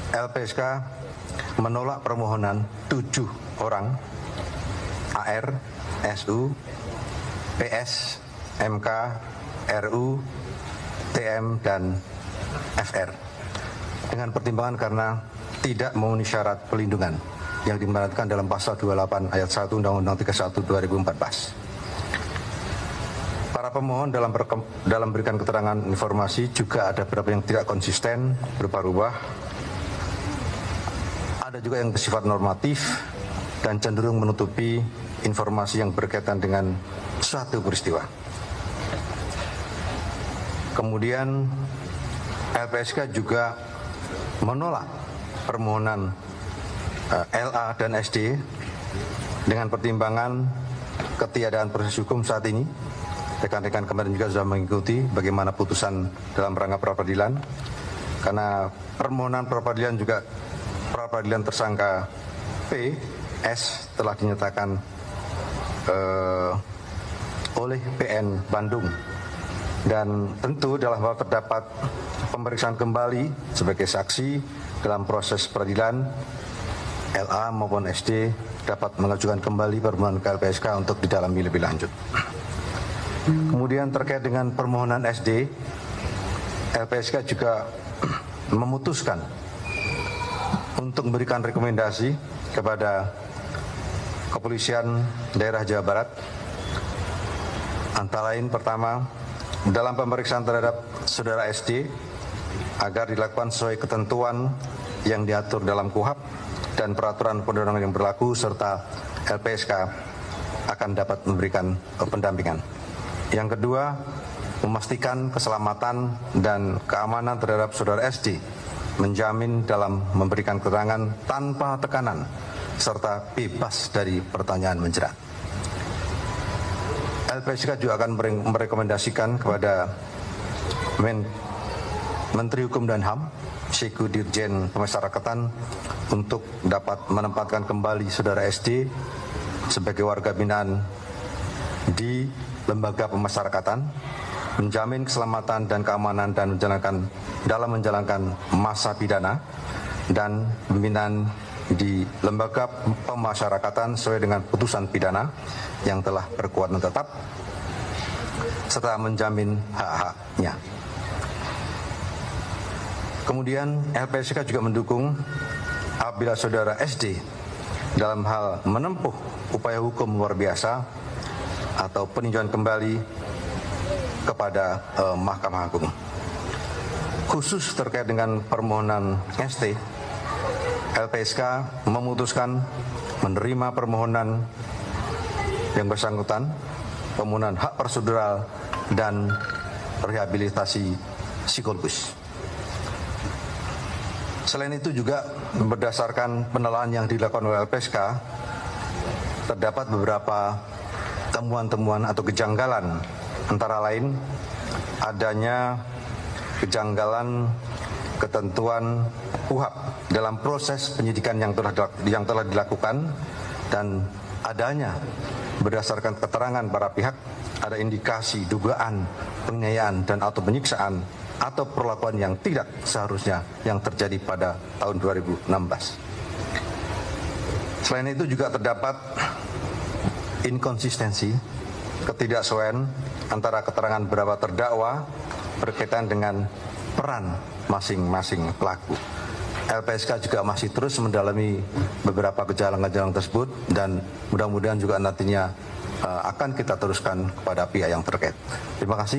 LPSK menolak permohonan 7 orang AR, SU, PS, MK, RU, TM, dan FR dengan pertimbangan karena tidak memenuhi syarat pelindungan yang dimaratkan dalam pasal 28 ayat 1 Undang-Undang 31 2014. Para pemohon dalam berikan keterangan informasi juga ada beberapa yang tidak konsisten, berubah-ubah. Ada juga yang bersifat normatif dan cenderung menutupi informasi yang berkaitan dengan suatu peristiwa. Kemudian LPSK juga menolak permohonan LA dan SD dengan pertimbangan ketiadaan proses hukum saat ini. Rekan-rekan kemarin juga sudah mengikuti bagaimana putusan dalam rangka pra-peradilan, karena permohonan pra-peradilan juga pra-peradilan tersangka PS telah dinyatakan oleh PN Bandung, dan tentu dalam hal terdapat pemeriksaan kembali sebagai saksi dalam proses peradilan, LA maupun SD dapat mengajukan kembali permohonan ke LPSK untuk didalami lebih lanjut. Kemudian terkait dengan permohonan SD, LPSK juga memutuskan untuk memberikan rekomendasi kepada Kepolisian Daerah Jawa Barat, antara lain pertama, dalam pemeriksaan terhadap saudara SD agar dilakukan sesuai ketentuan yang diatur dalam KUHAP dan peraturan perundangan yang berlaku, serta LPSK akan dapat memberikan pendampingan. Yang kedua, memastikan keselamatan dan keamanan terhadap saudara SD, menjamin dalam memberikan keterangan tanpa tekanan serta bebas dari pertanyaan menjerat. LPSK juga akan merekomendasikan kepada Menteri Hukum dan HAM, Seku Dirjen Pemasyarakatan, untuk dapat menempatkan kembali saudara SD sebagai warga binaan di lembaga pemasyarakatan, menjamin keselamatan dan keamanan dan menjalankan masa pidana dan pembinaan di lembaga pemasyarakatan sesuai dengan putusan pidana yang telah berkekuatan tetap, serta menjamin hak-haknya. Kemudian LPSK juga mendukung apabila saudara SD dalam hal menempuh upaya hukum luar biasa atau peninjauan kembali kepada Mahkamah Agung. Khusus terkait dengan permohonan ST, LPSK memutuskan menerima permohonan yang bersangkutan, permohonan hak prosedural dan rehabilitasi psikologis. Selain itu juga berdasarkan penelaahan yang dilakukan oleh LPSK, terdapat beberapa temuan-temuan atau kejanggalan, antara lain adanya kejanggalan ketentuan KUHAP dalam proses penyidikan yang telah dilakukan, dan adanya berdasarkan keterangan para pihak ada indikasi dugaan penganiayaan dan atau penyiksaan atau perlakuan yang tidak seharusnya yang terjadi pada tahun 2016. Selain itu juga terdapat inkonsistensi, ketidaksesuaian antara keterangan beberapa terdakwa berkaitan dengan peran masing-masing pelaku. LPSK juga masih terus mendalami beberapa gejala-gejala tersebut, dan mudah-mudahan juga nantinya akan kita teruskan kepada pihak yang terkait. Terima kasih.